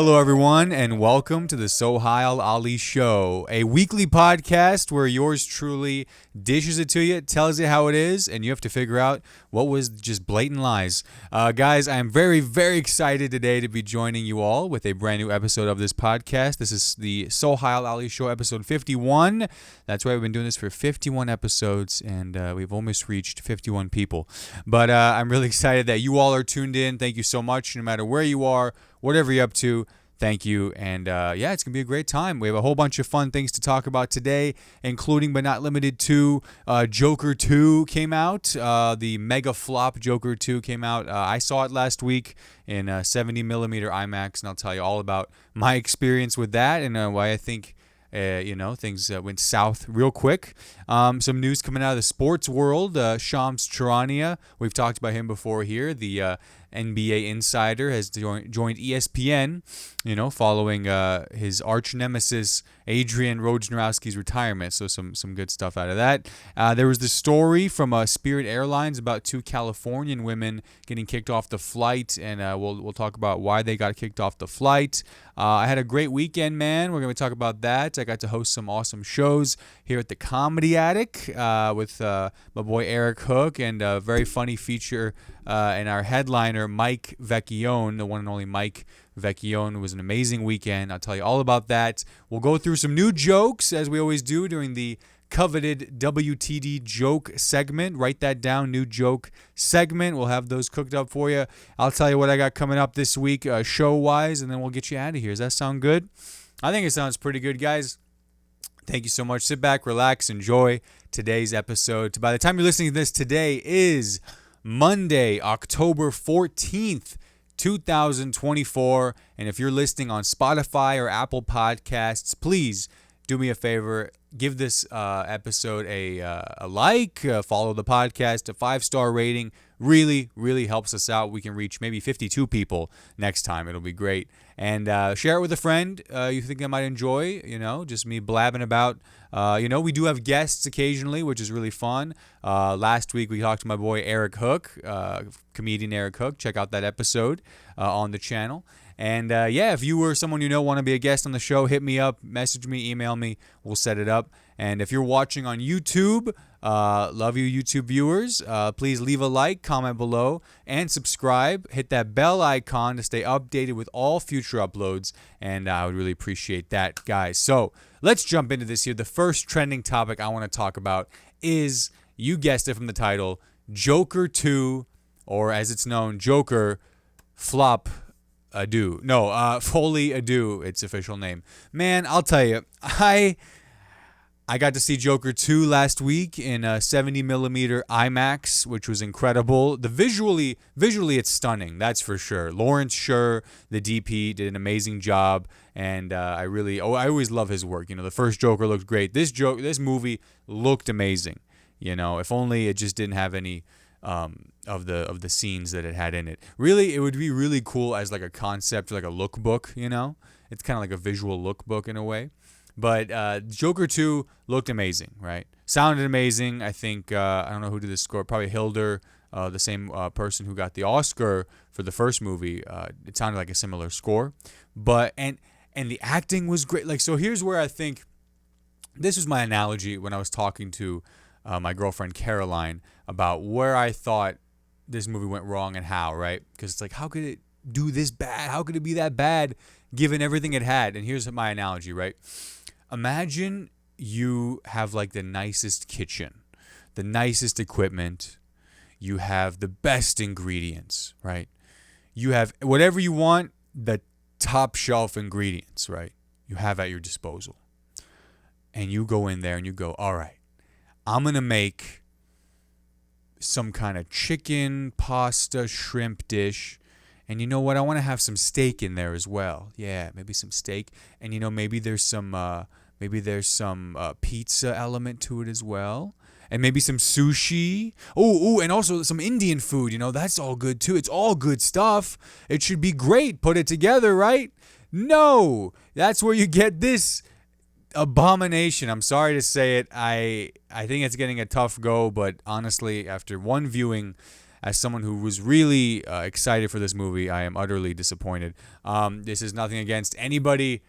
Hello, everyone, and welcome to the Sohile Ali Show, a weekly podcast where yours truly dishes it to you, tells you how it is, and you have to figure out what was just blatant lies. Guys, I am very, very excited today to be joining you all with a brand new episode of this podcast. This is the Sohile Ali Show, episode 51. That's why we've been doing this for 51 episodes, and we've almost reached 51 people. But I'm really excited that you all are tuned in. Thank you so much, no matter where you are. Whatever you're up to, thank you. And yeah, it's going to be a great time. We have a whole bunch of fun things to talk about today, including but not limited to Joker 2 came out. The mega flop Joker 2 came out. I saw it last week in 70mm IMAX, and I'll tell you all about my experience with that and why I think things went south real quick. Some news coming out of the sports world. Shams Charania, we've talked about him before here. The NBA insider has joined ESPN, following his arch nemesis Adrian Wojnarowski's retirement. So some good stuff out of that. There was the story from Spirit Airlines about two Californian women getting kicked off the flight, and we'll talk about why they got kicked off the flight. I had a great weekend, man. We're going to talk about that. I got to host some awesome shows here at the Comedy Attic with my boy Eric Hook, and a very funny feature and our headliner, Mike Vecchione, the one and only Mike Vecchione. It was an amazing weekend. I'll tell you all about that. We'll go through some new jokes, as we always do during the coveted WTD joke segment. Write that down, new joke segment. We'll have those cooked up for you. I'll tell you what I got coming up this week show-wise, and then we'll get you out of here. Does that sound good? I think it sounds pretty good, guys. Thank you so much. Sit back, relax, enjoy today's episode. By the time you're listening to this, today is Monday, October 14th, 2024. And if you're listening on Spotify or Apple Podcasts, please do me a favor. Give this episode a like, follow the podcast, a 5-star rating. Really, really helps us out. We can reach maybe 52 people next time. It'll be great. And share it with a friend you think I might enjoy, just me blabbing about. We do have guests occasionally, which is really fun. Last week we talked to my boy Eric Hook, comedian Eric Hook. Check out that episode on the channel. And if you or someone want to be a guest on the show, hit me up, message me, email me. We'll set it up. And if you're watching on YouTube, love you YouTube viewers. Please leave a like, comment below, and subscribe. Hit that bell icon to stay updated with all future uploads. And I would really appreciate that, guys. So let's jump into this here. The first trending topic I want to talk about is, you guessed it from the title, Joker 2, or as it's known, Joker Flop Adieu. No, Foley Adieu, its official name. Man, I'll tell you, I got to see Joker 2 last week in 70mm IMAX, which was incredible. Visually it's stunning, that's for sure. Lawrence Sher, the DP, did an amazing job, and I always love his work. The first Joker looked great. This movie looked amazing. If only it just didn't have any of the scenes that it had in it. Really, it would be really cool as like a concept, like a lookbook. It's kind of like a visual lookbook in a way. But Joker 2 looked amazing, right? Sounded amazing. I think, I don't know who did the score, probably Hilder, the same person who got the Oscar for the first movie. It sounded like a similar score. But, and the acting was great. Like, so here's where I think, this was my analogy when I was talking to my girlfriend Caroline about where I thought this movie went wrong and how, right? Because it's like, how could it do this bad? How could it be that bad given everything it had? And here's my analogy, right? Imagine you have like the nicest kitchen, the nicest equipment, you have the best ingredients, right? You have whatever you want, the top shelf ingredients, right? You have at your disposal. And you go in there and you go, all right, I'm going to make some kind of chicken, pasta, shrimp dish. And you know what? I want to have some steak in there as well. Yeah, maybe some steak. And maybe there's some pizza element to it as well. And maybe some sushi. Oh, and also some Indian food. That's all good too. It's all good stuff. It should be great. Put it together, right? No, that's where you get this abomination. I'm sorry to say it. I think it's getting a tough go, but honestly, after one viewing, as someone who was really excited for this movie, I am utterly disappointed. This is nothing against anybody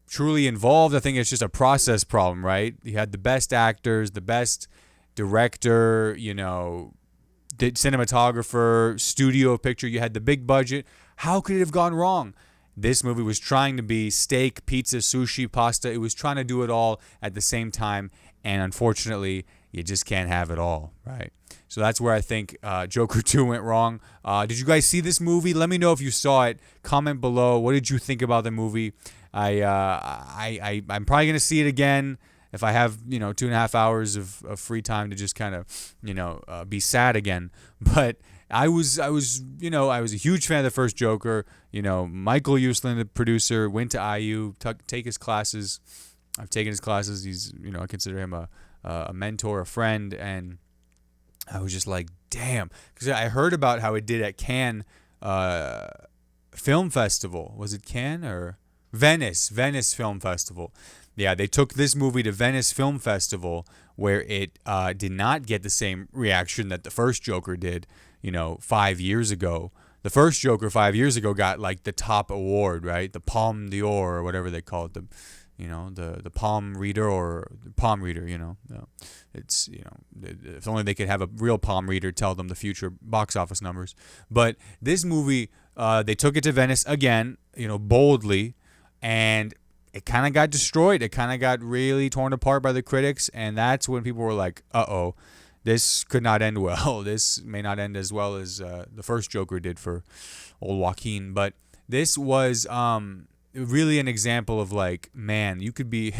truly involved. I think it's just a process problem, right? You had the best actors, the best director, cinematographer, studio picture. You had the big budget. How could it have gone wrong? This movie was trying to be steak, pizza, sushi, pasta. It was trying to do it all at the same time. And unfortunately, you just can't have it all, right? So that's where I think Joker 2 went wrong. Did you guys see this movie? Let me know if you saw it. Comment below. What did you think about the movie? I'm probably going to see it again if I have, 2.5 hours of free time to just kind of, be sad again. But I was a huge fan of the first Joker. Michael Uslan, the producer, went to IU, take his classes. I've taken his classes. He's, I consider him a mentor, a friend, and I was just like, damn, because I heard about how it did at Cannes Film Festival. Was it Cannes or Venice Film Festival? Yeah, they took this movie to Venice Film Festival, where it did not get the same reaction that the first Joker did, 5 years ago. The first Joker 5 years ago got like the top award, right? The Palme d'Or or whatever they call it, the palm reader or the palm reader, it's, if only they could have a real palm reader tell them the future box office numbers. But this movie, they took it to Venice again, boldly, and it kind of got destroyed. It kind of got really torn apart by the critics, and that's when people were like, uh-oh, this could not end well. This may not end as well as the first Joker did for old Joaquin. But this was really an example of like, man, you could be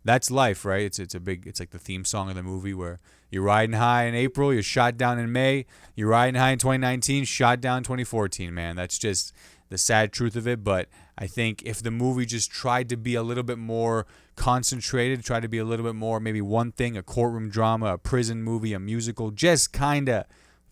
that's life, right? It's like the theme song of the movie where you're riding high in April, you're shot down in May, you're riding high in 2019, shot down in 2014, man. That's just the sad truth of it. But I think if the movie just tried to be a little bit more concentrated, tried to be a little bit more maybe one thing, a courtroom drama, a prison movie, a musical, just kind of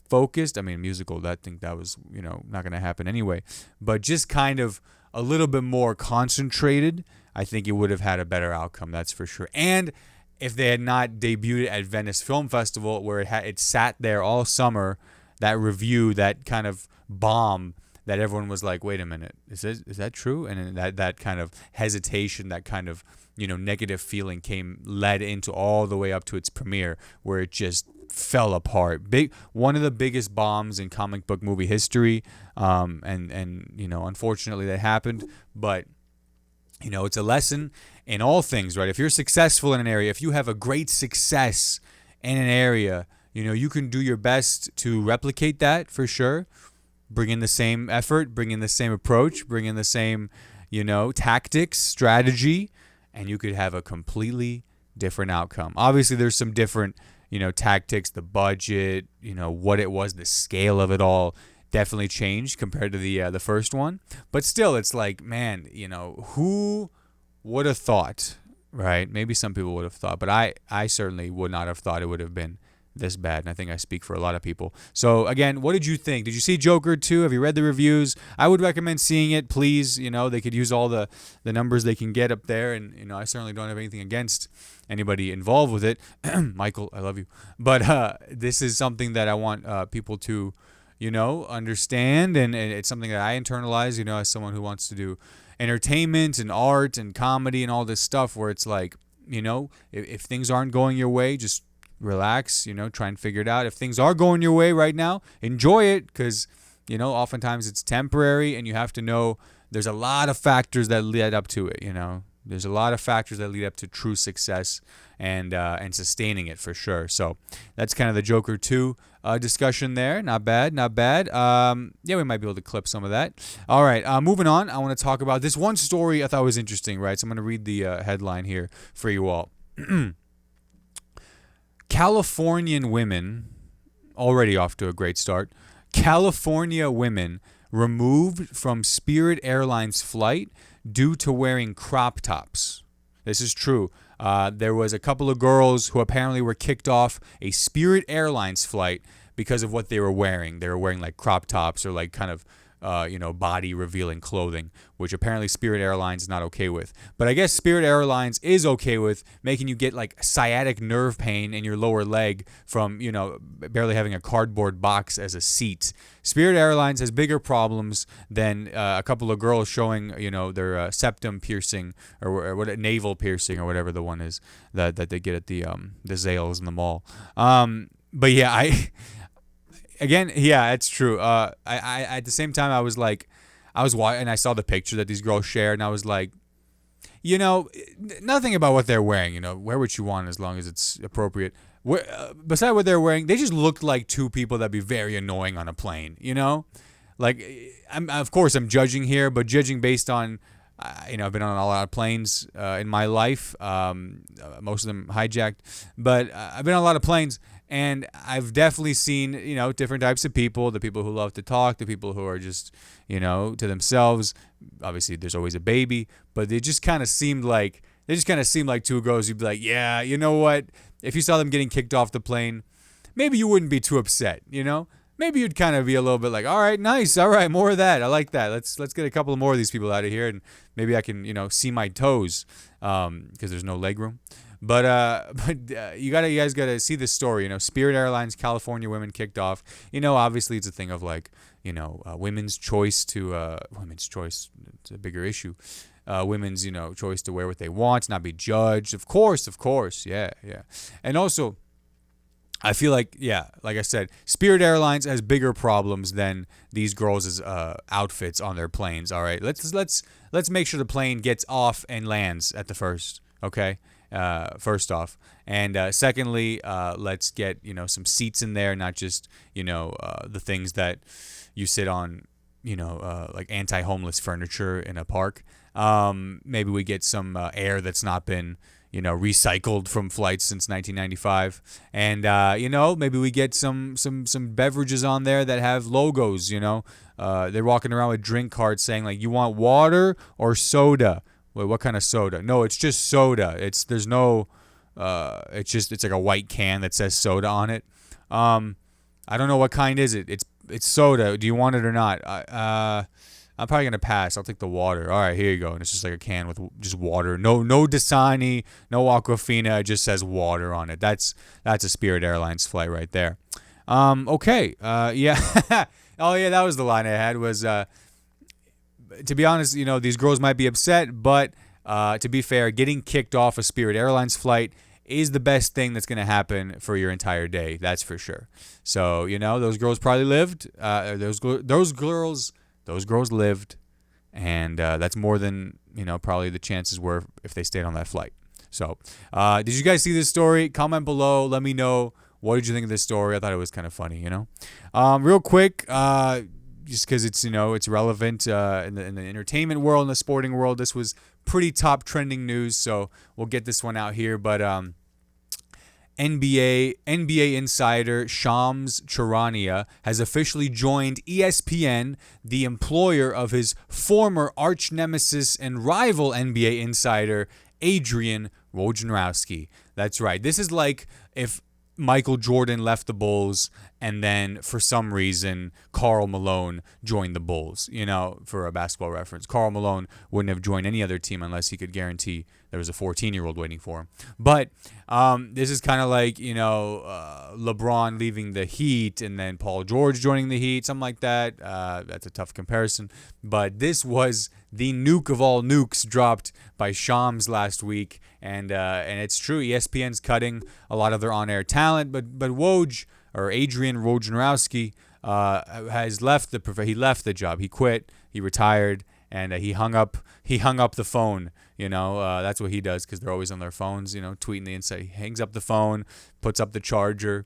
focused. I mean, musical, I think that was, not going to happen anyway. But just kind of a little bit more concentrated, I think it would have had a better outcome, that's for sure. And if they had not debuted it at Venice Film Festival, where it sat there all summer, that review, that kind of bomb that everyone was like, wait a minute, is that true? And then that kind of hesitation, that kind of, negative feeling led into all the way up to its premiere, where it just fell apart. One of the biggest bombs in comic book movie history, and unfortunately that happened. But it's a lesson in all things, right? If you're successful in an area, if you have a great success in an area, you can do your best to replicate that for sure. Bring in the same effort, bring in the same approach, bring in the same, tactics, strategy, and you could have a completely different outcome. Obviously, there's some different, tactics, the budget, what it was, the scale of it all definitely changed compared to the first one. But still, it's like, man, who would have thought, right? Maybe some people would have thought, but I certainly would not have thought it would have been this bad, and I think I speak for a lot of people. So again, what did you think? Did you see Joker 2? Have you read the reviews? I would recommend seeing it, please. They could use all the numbers they can get up there, and I certainly don't have anything against anybody involved with it. Michael, I love you. But this is something that I want people to understand, and it's something that I internalize, as someone who wants to do entertainment and art and comedy and all this stuff, where it's like, if things aren't going your way, just relax, try and figure it out. If things are going your way right now, enjoy it, because, oftentimes it's temporary, and you have to know there's a lot of factors that lead up to it, There's a lot of factors that lead up to true success and sustaining it for sure. So that's kind of the Joker 2 discussion there. Not bad. Yeah, we might be able to clip some of that. All right, moving on. I want to talk about this one story I thought was interesting, right? So I'm going to read the headline here for you all. Californian women, already off to a great start. California women removed from Spirit Airlines flight due to wearing crop tops. This is true. There was a couple of girls who apparently were kicked off a Spirit Airlines flight because of what they were wearing. They were wearing like crop tops or like kind of, body revealing clothing, which apparently Spirit Airlines is not okay with. But I guess Spirit Airlines is okay with making you get like sciatic nerve pain in your lower leg from, barely having a cardboard box as a seat. Spirit Airlines has bigger problems than a couple of girls showing, their septum piercing or what navel piercing or whatever the one is that they get at the Zales in the mall. But yeah, again, yeah, it's true. I at the same time I was watching and I saw the picture that these girls shared and I was like, nothing about what they're wearing. Wear what you want as long as it's appropriate. Beside what they're wearing, they just looked like two people that'd be very annoying on a plane. Like of course I'm judging here, but judging based on, I've been on a lot of planes in my life, most of them hijacked, but I've been on a lot of planes. And I've definitely seen, different types of people, the people who love to talk, the people who are just, to themselves. Obviously, there's always a baby, but they just kind of seemed like two girls. You'd be like, yeah, you know what? If you saw them getting kicked off the plane, maybe you wouldn't be too upset, Maybe you'd kind of be a little bit like, all right, nice, all right, more of that. I like that. Let's get a couple more of these people out of here, and maybe I can, see my toes, because there's no leg room. But you guys gotta see this story. Spirit Airlines California women kicked off. Obviously it's a thing of like, women's choice to women's choice. It's a bigger issue. Women's choice to wear what they want, not be judged. Of course, yeah. And also, I feel like, like I said, Spirit Airlines has bigger problems than these girls' outfits on their planes. All right, let's make sure the plane gets off and lands at the first. Okay. First off, and secondly, let's get some seats in there, not just the things that you sit on, like anti-homeless furniture in a park. Maybe we get some air that's not been recycled from flights since 1995, and maybe we get some beverages on there that have logos. They're walking around with drink cards saying like, you want water or soda. Wait, what kind of soda? No, it's just soda. It's like a white can that says soda on it. I don't know what kind is it. It's soda. Do you want it or not? I'm probably gonna pass. I'll take the water. All right, here you go. And it's just like a can with just water. No Dasani, no Aquafina. It just says water on it. That's a Spirit Airlines flight right there. Okay. Yeah. Oh yeah, that was the line I had was. To be honest, these girls might be upset, but to be fair, getting kicked off a Spirit Airlines flight is the best thing that's going to happen for your entire day. That's for sure. So, those girls probably lived. Those girls lived, and that's more than, probably the chances were if they stayed on that flight. So, did you guys see this story? Comment below. Let me know. What did you think of this story? I thought it was kind of funny, Real quick, just because it's it's relevant in the entertainment world, in the sporting world. This was pretty top trending news, so we'll get this one out here. But NBA insider Shams Charania has officially joined ESPN, the employer of his former arch nemesis and rival NBA insider Adrian Wojnarowski. That's right. This is like if Michael Jordan left the Bulls and then for some reason Karl Malone joined the Bulls, for a basketball reference. Karl Malone wouldn't have joined any other team unless he could guarantee there was a 14-year-old waiting for him. But this is kind of like, LeBron leaving the Heat and then Paul George joining the Heat, something like that. That's a tough comparison. But this was the nuke of all nukes dropped by Shams last week. And it's true, ESPN's cutting a lot of their on-air talent, but Woj, or Adrian Wojnarowski, has left he left the job. He quit, he retired, and he hung up the phone. That's what he does because they're always on their phones, tweeting the inside. He hangs up the phone, puts up the charger,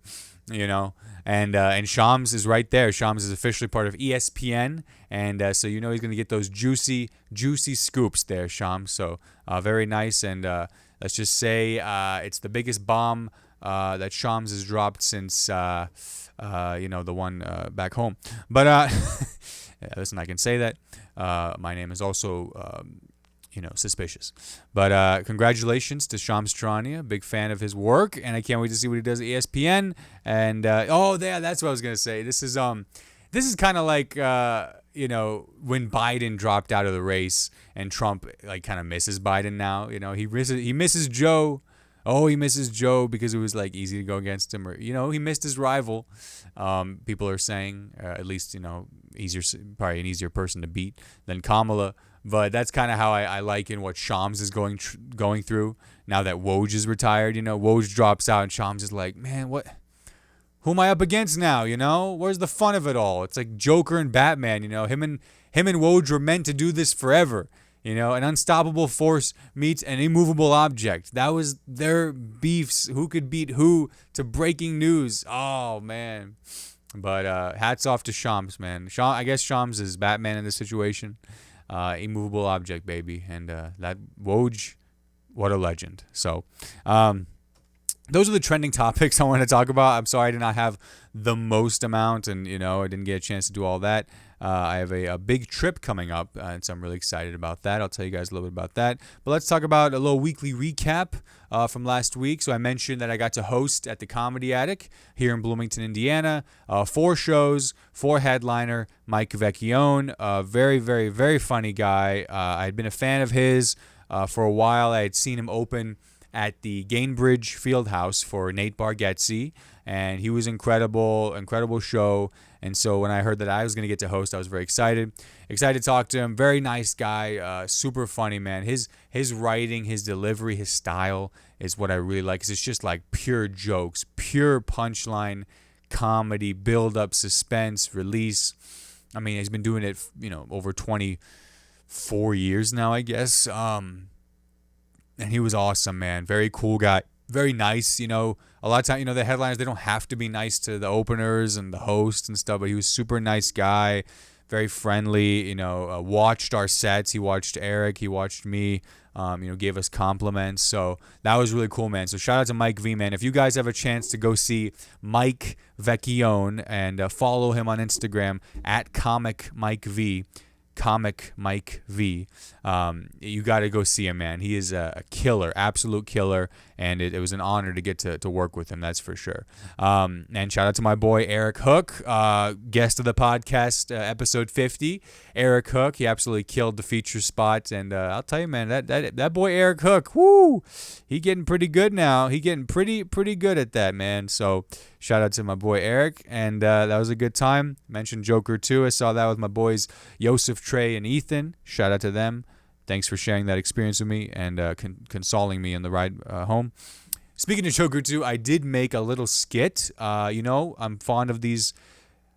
and Shams is right there. Shams is officially part of ESPN, and so he's going to get those juicy scoops there, Shams. So very nice, and let's just say it's the biggest bomb that Shams has dropped since the one back home. But listen, I can say that. My name is also suspicious. But congratulations to Shams Charania. Big fan of his work, and I can't wait to see what he does at ESPN. And that's what I was gonna say. This is kind of like when Biden dropped out of the race and Trump like kind of misses Biden now, he misses Joe. Oh, he misses Joe because it was like easy to go against him, or he missed his rival. People are saying, at least easier, probably an easier person to beat than Kamala. But that's kind of how I liken what Shams is going through now that Woj is retired. Woj drops out and Shams is like, man, what? Who am I up against now? Where's the fun of it all? It's like Joker and Batman. Him and Woj were meant to do this forever. An unstoppable force meets an immovable object. That was their beefs. Who could beat who to breaking news? Oh man. But hats off to Shams, man. I guess Shams is Batman in this situation. Immovable object, baby. And that Woj, what a legend. So, those are the trending topics I want to talk about. I'm sorry I did not have the most amount, and I didn't get a chance to do all that. I have a big trip coming up, and so I'm really excited about that. I'll tell you guys a little bit about that. But let's talk about a little weekly recap from last week. So I mentioned that I got to host at the Comedy Attic here in Bloomington, Indiana. 4 shows, 4 headliner, Mike Vecchione, a very, very, very funny guy. I had been a fan of his for a while. I had seen him open at the Gainbridge Fieldhouse for Nate Bargatze, and he was incredible show. And so when I heard that I was going to get to host, I was very excited to talk to him. Very nice guy, super funny, man. His writing, his delivery, his style is what I really like, because it's just like pure jokes, pure punchline comedy, build up, suspense, release. I mean, he's been doing it, over 24 years now, I guess. And he was awesome, man. Very cool guy. Very nice, A lot of times, the headliners, they don't have to be nice to the openers and the hosts and stuff, but he was super nice guy, very friendly, watched our sets. He watched Eric. He watched me, gave us compliments. So that was really cool, man. So shout out to Mike V, man. If you guys have a chance to go see Mike Vecchione and follow him on Instagram at Comic Mike V, you got to go see him, man. He is a killer, absolute killer, and it was an honor to get to work with him, that's for sure. And shout out to my boy Eric Hook, guest of the podcast, episode 50. Eric Hook, he absolutely killed the feature spot, and I'll tell you, man, that boy Eric Hook, woo, he getting pretty good now. He getting pretty good at that, man. So shout out to my boy Eric, and that was a good time. Mentioned Joker too. I saw that with my boys Yosef, Trey, and Ethan. Shout out to them. Thanks for sharing that experience with me and consoling me in the ride home. Speaking of Joker 2, I did make a little skit. I'm fond of these.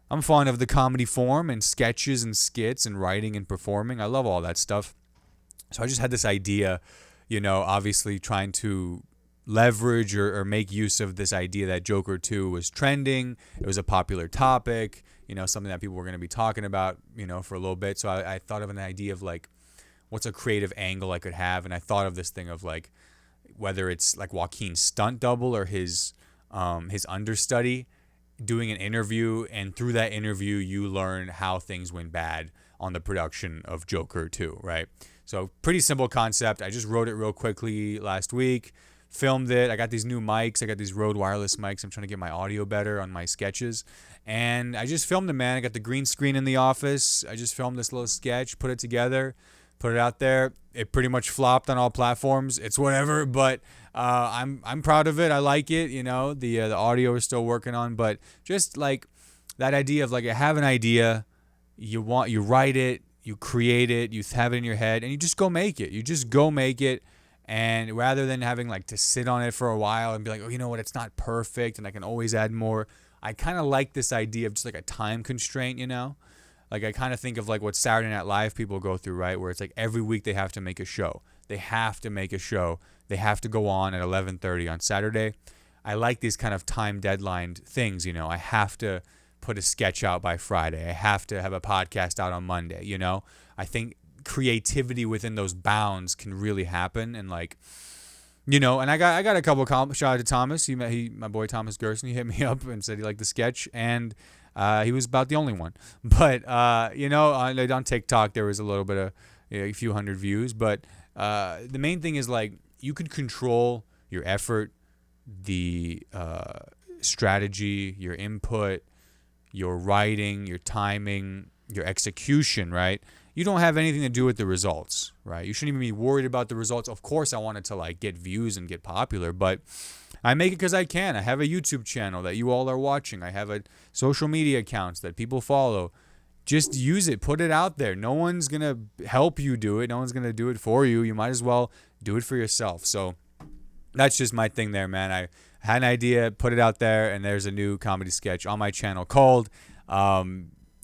I'm fond of the comedy form and sketches and skits and writing and performing. I love all that stuff. So I just had this idea, obviously trying to leverage or make use of this idea that Joker 2 was trending. It was a popular topic, something that people were going to be talking about, for a little bit. So I thought of an idea of like, what's a creative angle I could have? And I thought of this thing of like, whether it's like Joaquin's stunt double or his understudy doing an interview, and through that interview, you learn how things went bad on the production of Joker 2, right? So pretty simple concept. I just wrote it real quickly last week, filmed it. I got these new mics. I got these Rode wireless mics. I'm trying to get my audio better on my sketches. And I just filmed it, man. I got the green screen in the office. I just filmed this little sketch, put it together, put it out there. It pretty much flopped on all platforms. It's whatever, but I'm proud of it. I like it. The audio is still working on, but just like that idea of like, I have an idea, you write it, you create it, you have it in your head, and you just go make it. You just go make it. And rather than having like to sit on it for a while and be like, oh, you know what, it's not perfect and I can always add more. I kind of like this idea of just like a time constraint, Like I kind of think of like what Saturday Night Live people go through, right? Where it's like every week they have to make a show. They have to make a show. They have to go on at 11:30 on Saturday. I like these kind of time deadline things, I have to put a sketch out by Friday. I have to have a podcast out on Monday, I think creativity within those bounds can really happen, and like, and I got a couple of shout out to Thomas. My boy Thomas Gerson, he hit me up and said he liked the sketch, and he was about the only one. But on TikTok there was a little bit of a few hundred views, but the main thing is like you could control your effort, the strategy, your input, your writing, your timing, your execution, right? You don't have anything to do with the results, right? You shouldn't even be worried about the results. Of course, I wanted to like get views and get popular, but I make it because I can. I have a YouTube channel that you all are watching. I have a social media accounts that people follow. Just use it. Put it out there. No one's going to help you do it. No one's going to do it for you. You might as well do it for yourself. So that's just my thing there, man. I had an idea, put it out there, and there's a new comedy sketch on my channel called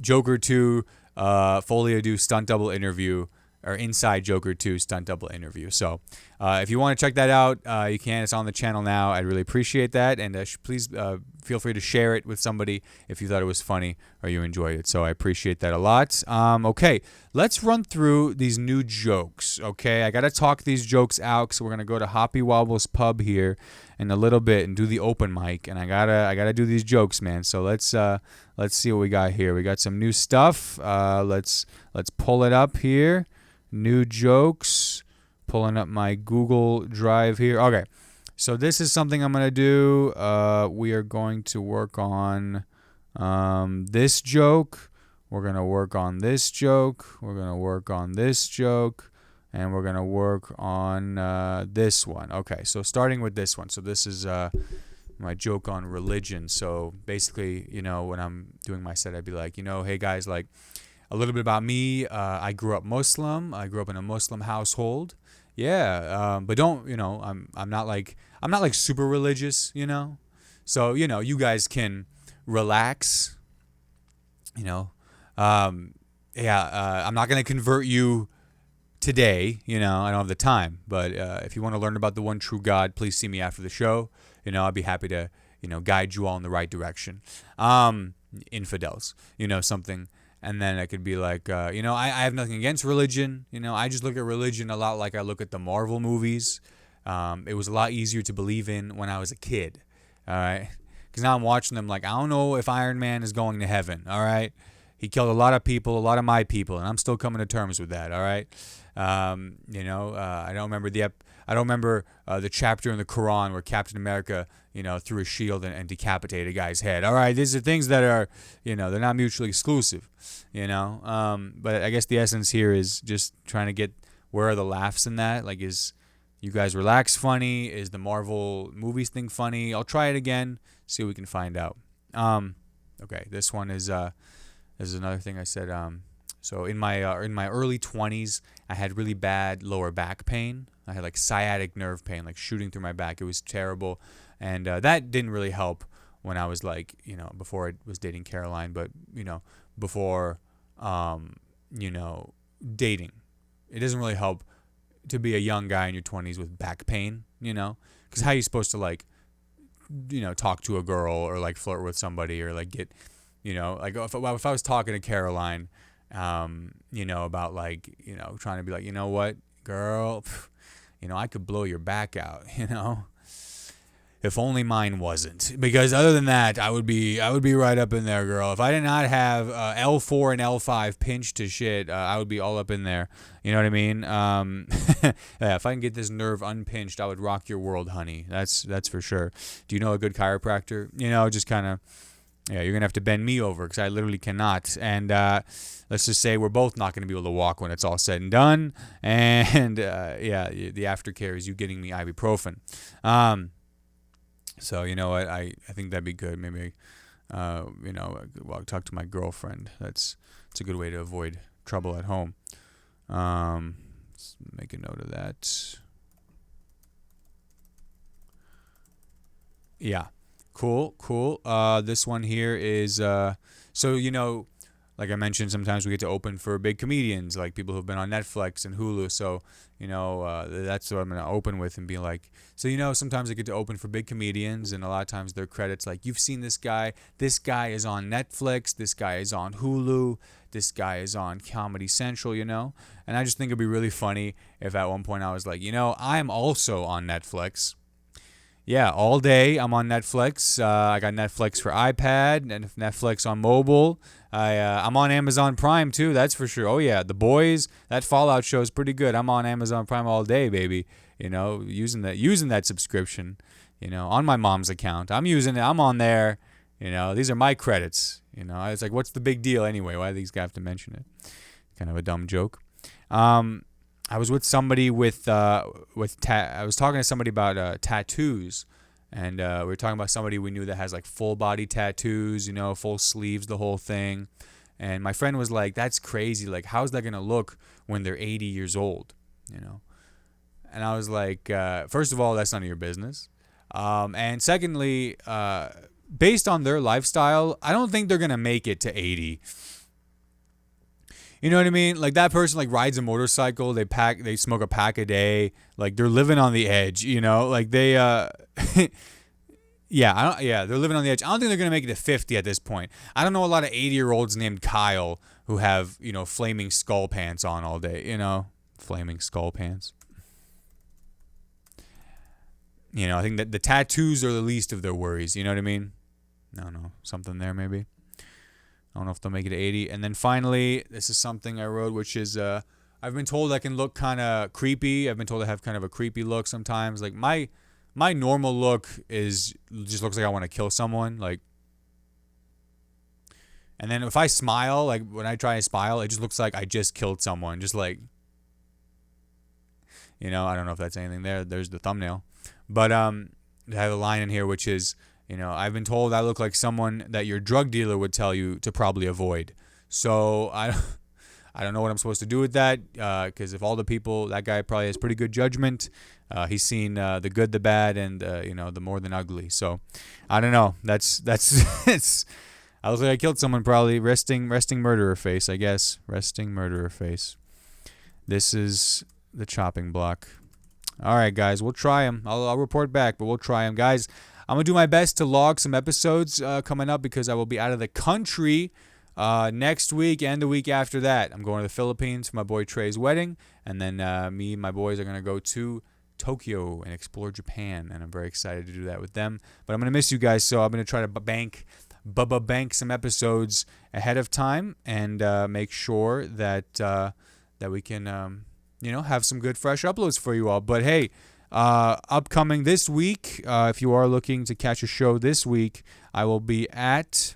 Joker 2 Folie à Deux Stunt Double Interview, or Inside Joker 2 Stunt Double Interview. So if you want to check that out, you can. It's on the channel now. I'd really appreciate that. And please feel free to share it with somebody if you thought it was funny or you enjoyed it. So I appreciate that a lot. Okay, let's run through these new jokes. Okay, I got to talk these jokes out. So we're going to go to Hoppy Wobble's Pub here in a little bit and do the open mic. And I gotta do these jokes, man. So let's see what we got here. We got some new stuff. Let's pull it up here. New jokes. Pulling up my Google Drive here. Okay, so this is something I'm going to do. We are going to work on this joke. We're going to work on this joke. We're going to work on this joke. And we're going to work on this one. Okay, so starting with this one. So this is my joke on religion. So basically, when I'm doing my set, I'd be like, hey guys, like, a little bit about me. I grew up Muslim. I grew up in a Muslim household. Yeah, but don't, I'm not like super religious, So, you guys can relax. I'm not going to convert you today. I don't have the time. But if you want to learn about the one true God, please see me after the show. I'd be happy to, guide you all in the right direction. Infidels, something. And then I could be like, I have nothing against religion. I just look at religion a lot like I look at the Marvel movies. It was a lot easier to believe in when I was a kid. All right. Because now I'm watching them like, I don't know if Iron Man is going to heaven. All right. He killed a lot of people, a lot of my people, and I'm still coming to terms with that. All right. I don't remember the chapter in the Quran where Captain America, threw a shield and decapitated a guy's head. All right, these are things that are, they're not mutually exclusive, But I guess the essence here is just trying to get where are the laughs in that. Like, is you guys relax funny? Is the Marvel movies thing funny? I'll try it again, see what we can find out. Okay, this one is another thing I said. So in my early 20s, I had really bad lower back pain. I had like sciatic nerve pain, like shooting through my back. It was terrible. And that didn't really help when I was like, before I was dating Caroline, but, before, dating. It doesn't really help to be a young guy in your 20s with back pain, because how are you supposed to like, talk to a girl or like flirt with somebody or like get, like if I was talking to Caroline, about like, trying to be like, what, girl, I could blow your back out, if only mine wasn't. Because other than that, I would be right up in there, girl. If I did not have L4 and L5 pinched to shit, I would be all up in there. You know what I mean? Yeah, if I can get this nerve unpinched, I would rock your world, honey. That's for sure. Do you know a good chiropractor? Just kind of, yeah, you're going to have to bend me over because I literally cannot. And let's just say we're both not going to be able to walk when it's all said and done. And, the aftercare is you getting me ibuprofen. So, you know what, I think that'd be good. Maybe, I'll talk to my girlfriend. It's a good way to avoid trouble at home. Let's make a note of that. Yeah. Cool. This one here is, like I mentioned, sometimes we get to open for big comedians, like people who've been on Netflix and Hulu. So, that's what I'm going to open with and be like, so, sometimes I get to open for big comedians and a lot of times their credits, like, you've seen this guy is on Netflix, this guy is on Hulu, this guy is on Comedy Central, And I just think it'd be really funny if at one point I was like, I'm also on Netflix. Yeah, all day I'm on Netflix. I got Netflix for iPad and Netflix on mobile. I'm on Amazon Prime too, that's for sure. Oh yeah, The Boys, that Fallout show is pretty good. I'm on Amazon Prime all day, baby. Using that subscription. On my mom's account. I'm using it. I'm on there. These are my credits. You know, it's like, what's the big deal anyway? Why do these guys have to mention it? Kind of a dumb joke. I was with somebody I was talking to somebody about tattoos, and we were talking about somebody we knew that has like full body tattoos, you know, full sleeves, the whole thing. And my friend was like, "That's crazy. Like, how's that gonna look when they're 80 years old?" You know. And I was like, first of all, that's none of your business. And secondly, based on their lifestyle, I don't think they're gonna make it to 80. You know what I mean? Like, that person like rides a motorcycle, they smoke a pack a day, like they're living on the edge, you know? Like they they're living on the edge. I don't think they're going to make it to 50 at this point. I don't know a lot of 80-year-olds named Kyle who have, you know, flaming skull pants on all day, you know? Flaming skull pants. You know, I think that the tattoos are the least of their worries, you know what I mean? I don't know, something there maybe. I don't know if they'll make it to 80. And then finally, this is something I wrote, which is I've been told I can look kind of creepy. I've been told I have kind of a creepy look sometimes. Like my normal look just looks like I want to kill someone. Like, and then if I smile, like when I try to smile, it just looks like I just killed someone. Just like, you know, I don't know if that's anything there. There's the thumbnail. But I have a line in here which is, you know, I've been told I look like someone that your drug dealer would tell you to probably avoid. So I don't know what I'm supposed to do with that, because if all the people, that guy probably has pretty good judgment. He's seen the good, the bad, and you know, the more than ugly. So I don't know. That's it's. I look like I killed someone, probably. Resting murderer face, I guess. Resting murderer face. This is the chopping block. All right, guys, we'll try them. I'll report back, but we'll try them, guys. I'm going to do my best to log some episodes coming up because I will be out of the country next week and the week after that. I'm going to the Philippines for my boy Trey's wedding, and then me and my boys are going to go to Tokyo and explore Japan, and I'm very excited to do that with them. But I'm going to miss you guys, so I'm going to try to bank some episodes ahead of time and make sure that we can you know, have some good fresh uploads for you all. But hey, upcoming this week, if you are looking to catch a show this week, I will be at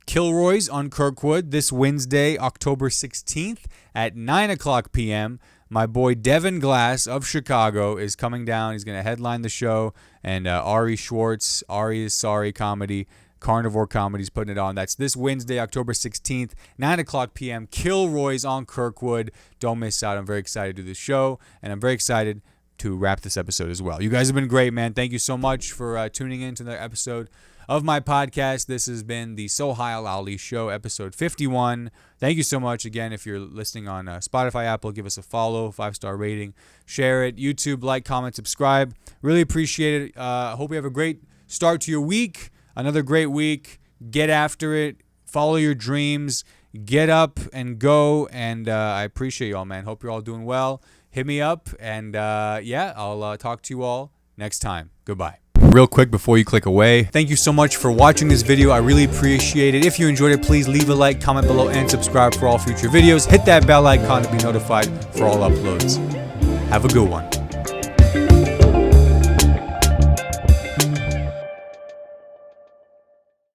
Kilroy's on Kirkwood this Wednesday, October 16th at 9 o'clock p.m. My boy Devin Glass of Chicago is coming down. He's going to headline the show. And Ari Schwartz, Ari is Sorry Comedy, Carnivore Comedy's putting it on. That's this Wednesday, October 16th, 9 o'clock p.m. Kilroy's on Kirkwood. Don't miss out. I'm very excited to do this show. And I'm very excited to wrap this episode as well. You guys have been great, man. Thank you so much for tuning in to the episode of my podcast. This has been the Sohile Ali Show, episode 51. Thank you so much. Again, if you're listening on Spotify, Apple, give us a follow, 5-star rating, share it, YouTube, like, comment, subscribe. Really appreciate it. Hope you have a great start to your week. Another great week. Get after it. Follow your dreams. Get up and go. And I appreciate you all, man. Hope you're all doing well. Hit me up, and I'll talk to you all next time. Goodbye. Real quick before you click away, thank you so much for watching this video. I really appreciate it. If you enjoyed it, please leave a like, comment below, and subscribe for all future videos. Hit that bell icon to be notified for all uploads. Have a good one.